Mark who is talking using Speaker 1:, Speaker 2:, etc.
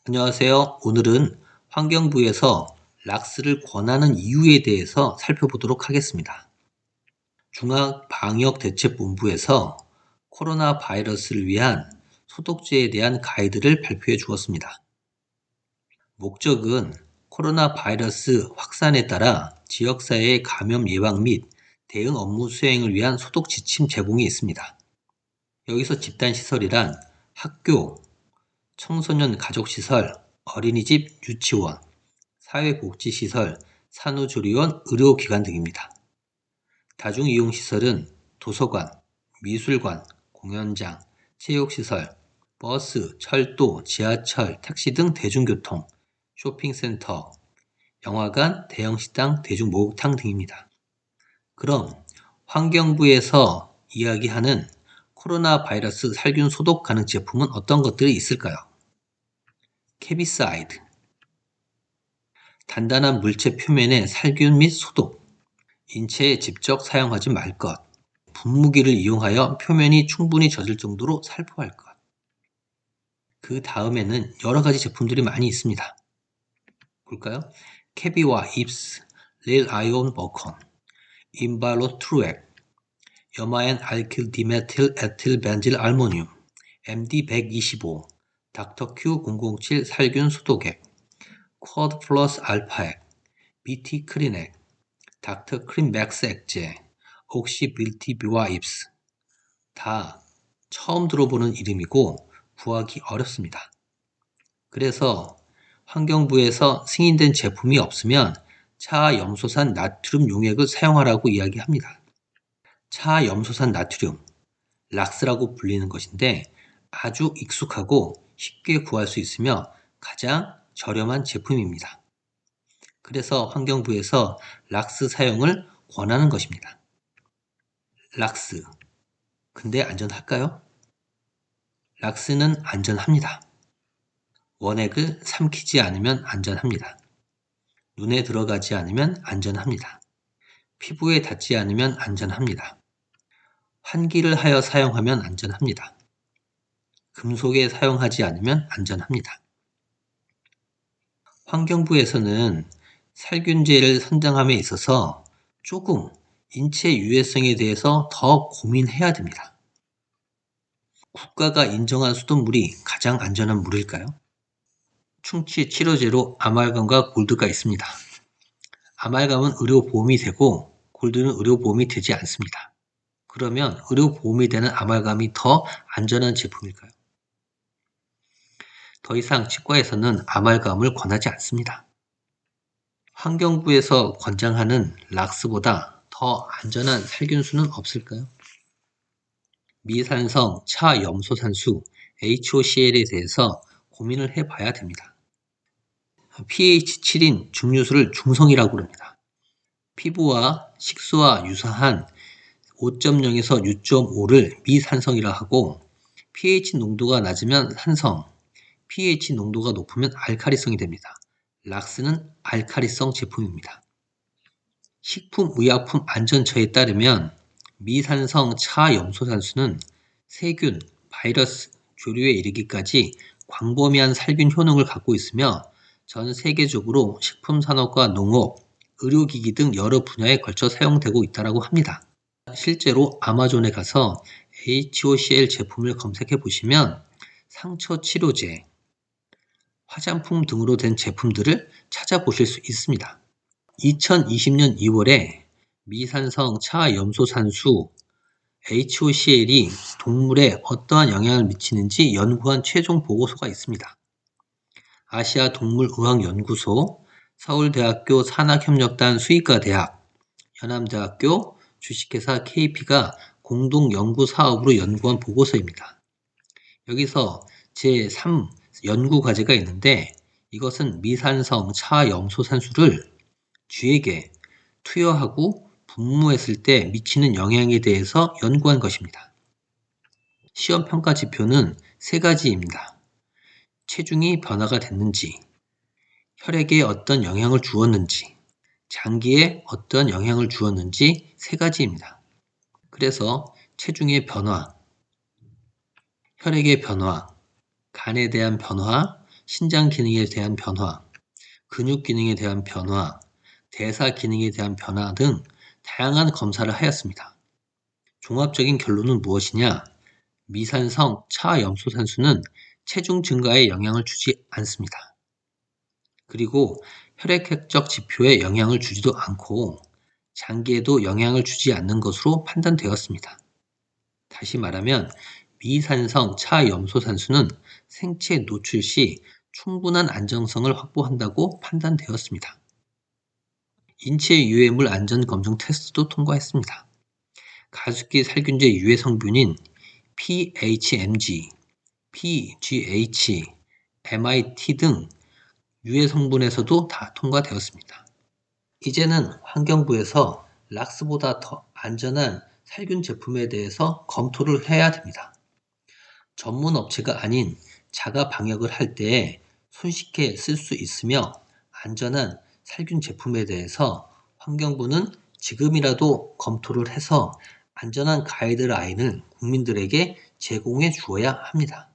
Speaker 1: 안녕하세요. 오늘은 환경부에서 락스를 권하는 이유에 대해서 살펴보도록 하겠습니다. 중앙방역대책본부에서 코로나 바이러스를 위한 소독제에 대한 가이드를 발표해 주었습니다. 목적은 코로나 바이러스 확산에 따라 지역사회의 감염 예방 및 대응 업무 수행을 위한 소독 지침 제공이 있습니다. 여기서 집단시설이란 학교, 청소년 가족시설, 어린이집, 유치원, 사회복지시설, 산후조리원, 의료기관 등입니다. 다중이용시설은 도서관, 미술관, 공연장, 체육시설, 버스, 철도, 지하철, 택시 등 대중교통, 쇼핑센터, 영화관, 대형식당, 대중목욕탕 등입니다. 그럼 환경부에서 이야기하는 코로나 바이러스 살균 소독 가능 제품은 어떤 것들이 있을까요? 캐비사이드, 단단한 물체 표면의 살균 및 소독, 인체에 직접 사용하지 말 것, 분무기를 이용하여 표면이 충분히 젖을 정도로 살포할 것. 그 다음에는 여러 가지 제품들이 많이 있습니다. 볼까요? 캐비와 입스, 릴 아이온 버컨, 인발로 트루액, 여마엔 알킬 디메틸 에틸 벤질 알모늄, MD125, 닥터큐 007 살균 소독액, 쿼드 플러스 알파액, BT 크리넥, 닥터 크림 맥스 액제, 옥시빌티 뷰와 입스. 다 처음 들어보는 이름이고 구하기 어렵습니다. 그래서 환경부에서 승인된 제품이 없으면 차염소산 나트륨 용액을 사용하라고 이야기합니다. 차염소산 나트륨, 락스라고 불리는 것인데 아주 익숙하고 쉽게 구할 수 있으며 가장 저렴한 제품입니다. 그래서 환경부에서 락스 사용을 권하는 것입니다. 락스, 근데 안전할까요? 락스는 안전합니다. 원액을 삼키지 않으면 안전합니다. 눈에 들어가지 않으면 안전합니다. 피부에 닿지 않으면 안전합니다. 환기를 하여 사용하면 안전합니다. 금속에 사용하지 않으면 안전합니다. 환경부에서는 살균제를 선정함에 있어서 조금 인체 유해성에 대해서 더 고민해야 됩니다. 국가가 인정한 수돗물이 가장 안전한 물일까요? 충치 치료제로 아말감과 골드가 있습니다. 아말감은 의료보험이 되고 골드는 의료보험이 되지 않습니다. 그러면 의료보험이 되는 아말감이 더 안전한 제품일까요? 더 이상 치과에서는 아말감을 권하지 않습니다. 환경부에서 권장하는 락스보다 더 안전한 살균수는 없을까요? 미산성 차염소산수 HOCl에 대해서 고민을 해봐야 됩니다. pH 7인 중류수를 중성이라고 합니다. 피부와 식수와 유사한 5.0에서 6.5를 미산성이라 하고 pH 농도가 낮으면 산성, pH 농도가 높으면 알카리성이 됩니다. 락스는 알카리성 제품입니다. 식품의약품 안전처에 따르면 미산성 차염소산수는 세균, 바이러스, 조류에 이르기까지 광범위한 살균 효능을 갖고 있으며 전 세계적으로 식품산업과 농업, 의료기기 등 여러 분야에 걸쳐 사용되고 있다고 합니다. 실제로 아마존에 가서 HOCl 제품을 검색해 보시면 상처 치료제, 화장품 등으로 된 제품들을 찾아보실 수 있습니다. 2020년 2월에 미산성 차염소산수 HOCl이 동물에 어떠한 영향을 미치는지 연구한 최종 보고서가 있습니다. 아시아 동물의학연구소, 서울대학교 산학협력단 수의과대학, 연암대학교, 주식회사 KP가 공동 연구 사업으로 연구한 보고서입니다. 여기서 제3 연구 과제가 있는데 이것은 미산성 차염소산수를 쥐에게 투여하고 분무했을 때 미치는 영향에 대해서 연구한 것입니다. 시험 평가 지표는 3가지입니다. 체중이 변화가 됐는지, 혈액에 어떤 영향을 주었는지, 장기에 어떤 영향을 주었는지 3가지입니다. 그래서 체중의 변화, 혈액의 변화, 간에 대한 변화, 신장 기능에 대한 변화, 근육 기능에 대한 변화, 대사 기능에 대한 변화 등 다양한 검사를 하였습니다. 종합적인 결론은 무엇이냐? 미산성 차염소산수는 체중 증가에 영향을 주지 않습니다. 그리고 혈액학적 지표에 영향을 주지도 않고 장기에도 영향을 주지 않는 것으로 판단되었습니다. 다시 말하면 미산성 차염소산수는 생체 노출 시 충분한 안정성을 확보한다고 판단되었습니다. 인체 유해물 안전검증 테스트도 통과했습니다. 가습기 살균제 유해 성분인 PHMG, PGH, MIT 등 유해 성분에서도 다 통과되었습니다. 이제는 환경부에서 락스보다 더 안전한 살균 제품에 대해서 검토를 해야 됩니다. 전문 업체가 아닌 자가 방역을 할 때 손쉽게 쓸 수 있으며 안전한 살균 제품에 대해서 환경부는 지금이라도 검토를 해서 안전한 가이드라인을 국민들에게 제공해 주어야 합니다.